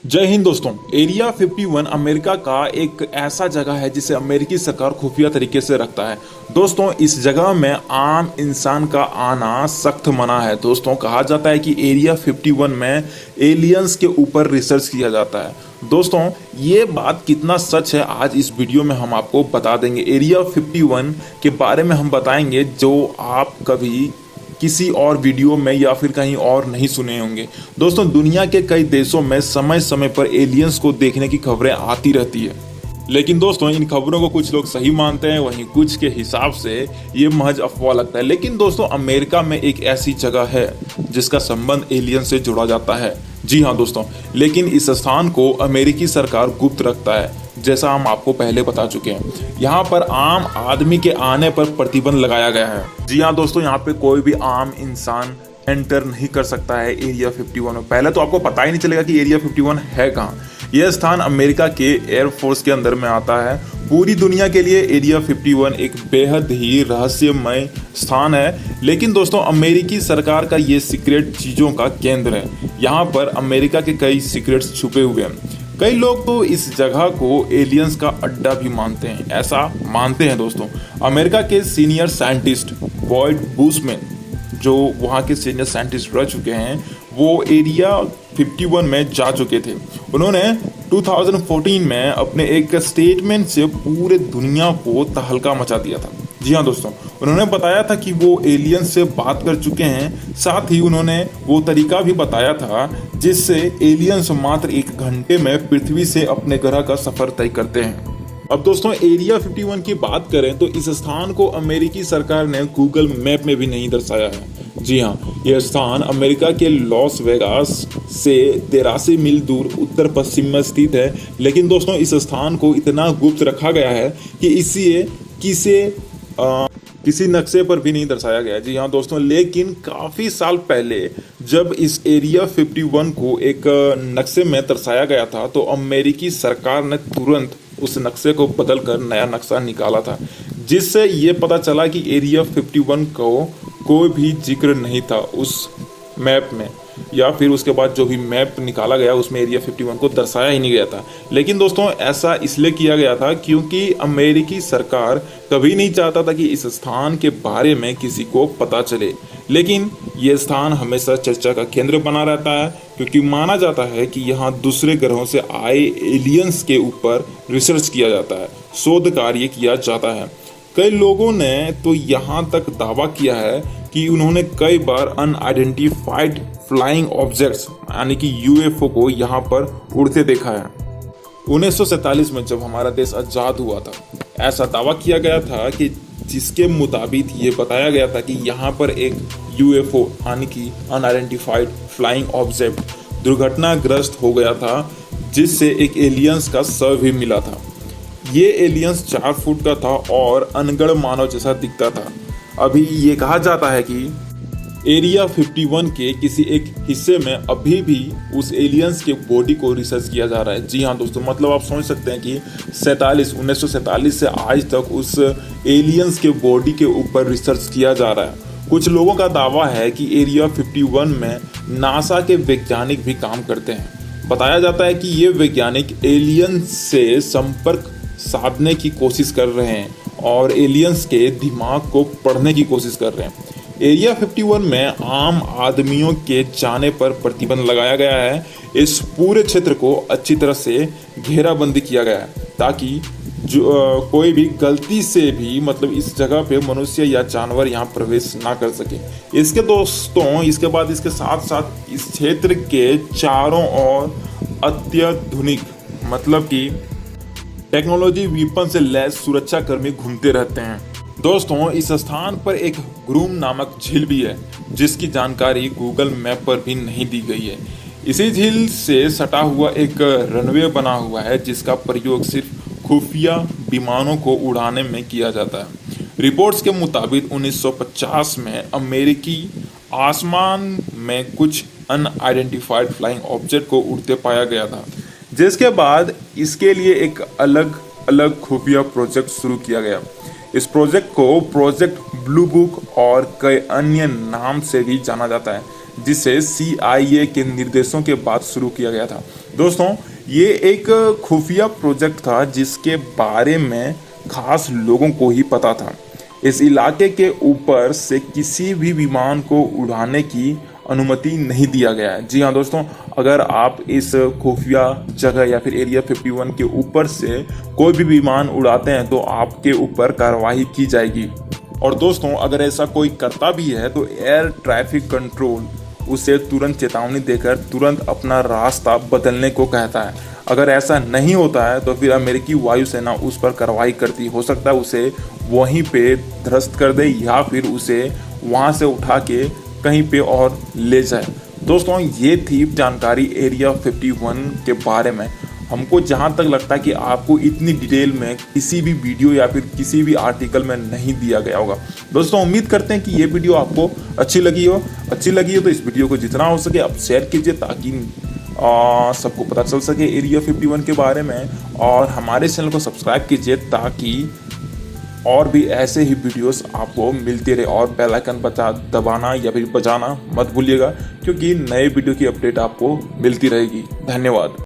जय हिंद दोस्तों। Area 51 America का एक ऐसा जगह है जिसे अमेरिकी सरकार खुफिया तरीके से रखता है। दोस्तों, इस जगह में आम इंसान का आना सख्त मना है। दोस्तों, कहा जाता है कि एरिया 51 में एलियंस के ऊपर रिसर्च किया जाता है। दोस्तों, ये बात कितना सच है आज इस वीडियो में हम आपको बता देंगे। एरिया 51 के बारे में हम बताएंगे जो आप कभी किसी और वीडियो में या फिर कहीं और नहीं सुने होंगे। दोस्तों, दुनिया के कई देशों में समय समय पर एलियंस को देखने की खबरें आती रहती है, लेकिन दोस्तों इन खबरों को कुछ लोग सही मानते हैं, वहीं कुछ के हिसाब से ये महज अफवाह लगता है। लेकिन दोस्तों, अमेरिका में एक ऐसी जगह है जिसका संबंध एलियन से जुड़ा जाता है। जी हाँ दोस्तों, लेकिन इस स्थान को अमेरिकी सरकार गुप्त रखता है, जैसा हम आपको पहले बता चुके हैं। यहाँ पर आम आदमी के आने पर प्रतिबंध लगाया गया है। जी हाँ दोस्तों, यहाँ पे कोई भी आम इंसान एंटर नहीं कर सकता है एरिया 51 में। पहले तो आपको पता ही नहीं चलेगा कि एरिया 51 है कहाँ। यह स्थान अमेरिका के एयरफोर्स के अंदर में आता है। पूरी दुनिया के लिए एरिया 51 एक बेहद ही रहस्यमय स्थान है, लेकिन दोस्तों अमेरिकी सरकार का ये सीक्रेट चीज़ों का केंद्र है। यहाँ पर अमेरिका के कई सीक्रेट्स छुपे हुए हैं। कई लोग तो इस जगह को एलियंस का अड्डा भी मानते हैं। ऐसा मानते हैं दोस्तों, अमेरिका के सीनियर साइंटिस्ट बॉयड बुशमैन, जो वहाँ के सीनियर साइंटिस्ट रह चुके हैं, वो एरिया 51 में जा चुके थे। उन्होंने 2014 में अपने एक स्टेटमेंट से पूरे दुनिया को तहलका मचा दिया था। जी हाँ दोस्तों, उन्होंने बताया था कि वो एलियंस से बात कर चुके हैं। साथ ही उन्होंने वो तरीका भी बताया था जिससे एलियंस मात्र 1 घंटे में पृथ्वी से अपने ग्रह का सफर तय करते हैं। अब दोस्तों, एरिया 51 की बात करें तो इस स्थान को अमेरिकी सरकार ने गूगल मैप में भी नहीं दर्शाया है। जी हाँ, यह स्थान अमेरिका के लॉस वेगास से 83 मील दूर उत्तर पश्चिम में स्थित है। लेकिन दोस्तों, इस स्थान को इतना गुप्त रखा गया है कि इसे किसी नक्शे पर भी नहीं दर्शाया गया। जी हाँ दोस्तों, लेकिन काफ़ी साल पहले जब इस एरिया 51 को एक नक्शे में दर्शाया गया था तो अमेरिकी सरकार ने तुरंत उस नक्शे को बदलकर नया नक्शा निकाला था, जिससे ये पता चला कि एरिया 51 को कोई भी जिक्र नहीं था उस मैप में, या फिर उसके बाद जो भी मैप निकाला गया उसमें एरिया 51 को दर्शाया ही नहीं गया था। लेकिन दोस्तों, ऐसा इसलिए किया गया था क्योंकि अमेरिकी सरकार कभी नहीं चाहता था कि इस स्थान के बारे में किसी को पता चले। लेकिन ये स्थान हमेशा चर्चा का केंद्र बना रहता है, क्योंकि माना जाता है कि यहाँ दूसरे ग्रहों से आए एलियंस के ऊपर रिसर्च किया जाता है, शोध कार्य किया जाता है। कई लोगों ने तो यहाँ तक दावा किया है कि उन्होंने कई बार अनआइडेंटिफाइड फ्लाइंग ऑब्जेक्ट्स यानी कि यूएफओ को यहाँ पर उड़ते देखा है। 1947 में जब हमारा देश आज़ाद हुआ था, ऐसा दावा किया गया था कि जिसके मुताबिक ये बताया गया था कि यहाँ पर एक यूएफओ यानी कि अनआइडेंटिफाइड फ्लाइंग ऑब्जेक्ट दुर्घटनाग्रस्त हो गया था, जिससे एक एलियंस का शव भी मिला था। ये एलियंस 4 फुट का था और अनगढ़ मानव जैसा दिखता था। अभी ये कहा जाता है कि एरिया 51 के किसी एक हिस्से में अभी भी उस एलियंस के बॉडी को रिसर्च किया जा रहा है। जी हाँ दोस्तों, मतलब आप समझ सकते हैं कि 1947 से आज तक उस एलियंस के बॉडी के ऊपर रिसर्च किया जा रहा है। कुछ लोगों का दावा है कि एरिया 51 में नासा के वैज्ञानिक भी काम करते हैं। बताया जाता है कि ये वैज्ञानिक एलियंस से संपर्क साधने की कोशिश कर रहे हैं और एलियंस के दिमाग को पढ़ने की कोशिश कर रहे हैं। एरिया 51 में आम आदमियों के जाने पर प्रतिबंध लगाया गया है। इस पूरे क्षेत्र को अच्छी तरह से घेराबंदी किया गया है ताकि कोई भी गलती से भी मतलब इस जगह पे मनुष्य या जानवर यहाँ प्रवेश ना कर सके। इसके बाद इसके साथ साथ इस क्षेत्र के चारों ओर अत्याधुनिक मतलब कि टेक्नोलॉजी वेपन से लैस सुरक्षा कर्मी घूमते रहते हैं। दोस्तों, इस स्थान पर एक ग्रूम नामक झील भी है, जिसकी जानकारी गूगल मैप पर भी नहीं दी गई है। इसी झील से सटा हुआ एक रनवे बना हुआ है, जिसका प्रयोग सिर्फ खुफिया विमानों को उड़ाने में किया जाता है। रिपोर्ट्स के मुताबिक 1950 में अमेरिकी आसमान में कुछ अनआइडेंटिफाइड फ्लाइंग ऑब्जेक्ट को उड़ते पाया गया था, जिसके बाद इसके लिए एक अलग अलग खुफिया प्रोजेक्ट शुरू किया गया। इस प्रोजेक्ट को प्रोजेक्ट ब्लू बुक और कई अन्य नाम से भी जाना जाता है, जिसे CIA के निर्देशों के बाद शुरू किया गया था। दोस्तों ये एक खुफिया प्रोजेक्ट था जिसके बारे में खास लोगों को ही पता था। इस इलाके के ऊपर से किसी भी विमान को उड़ाने की अनुमति नहीं दिया गया है। जी हाँ दोस्तों, अगर आप इस खुफिया जगह या फिर एरिया 51 के ऊपर से कोई भी विमान उड़ाते हैं तो आपके ऊपर कार्रवाई की जाएगी। और दोस्तों अगर ऐसा कोई करता भी है तो एयर ट्रैफिक कंट्रोल उसे तुरंत चेतावनी देकर तुरंत अपना रास्ता बदलने को कहता है। अगर ऐसा नहीं होता है तो फिर अमेरिकी वायुसेना उस पर कार्रवाई करती, हो सकता है उसे वहीं पे ध्वस्त कर दे या फिर उसे वहां से उठा के कहीं पे और ले जाए। दोस्तों ये थी जानकारी एरिया 51 के बारे में। हमको जहाँ तक लगता है कि आपको इतनी डिटेल में किसी भी वीडियो या फिर किसी भी आर्टिकल में नहीं दिया गया होगा। दोस्तों उम्मीद करते हैं कि ये वीडियो आपको अच्छी लगी हो तो इस वीडियो को जितना हो सके आप शेयर कीजिए ताकि सबको पता चल सके एरिया 51 के बारे में। और हमारे चैनल को सब्सक्राइब कीजिए ताकि और भी ऐसे ही वीडियोस आपको मिलते रहे। और बेल आइकन दबाना या फिर बजाना मत भूलिएगा क्योंकि नए वीडियो की अपडेट आपको मिलती रहेगी। धन्यवाद।